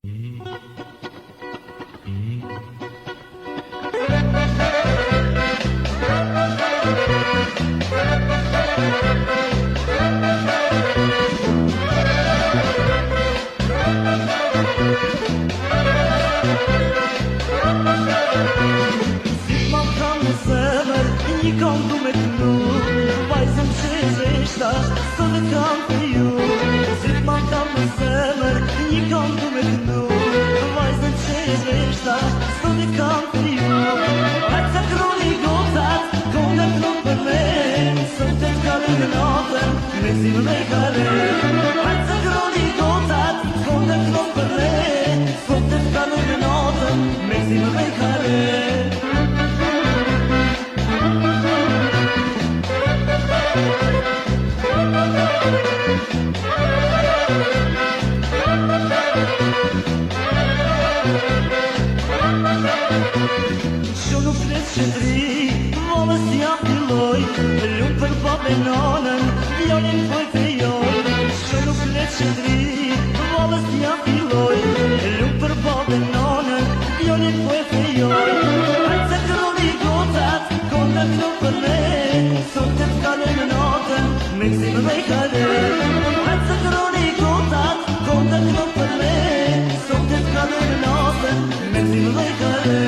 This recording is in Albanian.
Një kam du me të lu, vajzën që zeshta, së dhe kam për ju. Si ma kam në zemër, një kam du me të lu, vajzën që zeshta, së dhe kam për ju. Hajtë të kroni gotat, konga të për me, së të t'kallë në natën, me zimë me kare. Hajtë të kroni gotat, konga të për me, së të t'kallë në natën, me zimë me kare. Që nuk flet qëtëri, volës jam filloj, lumë për babë e nonën, vjonin për të joj. Që nuk flet qëtëri, volës jam filloj, lumë për babë e nonën, vjonin për të joj. Hajtë të kroni gotat, konga të për me, sot të t'kallë në natën, me këzimë me kare. Hajtë të kroni gotat, konga të për me, sot të t'kallë në natën, me këzimë me kare.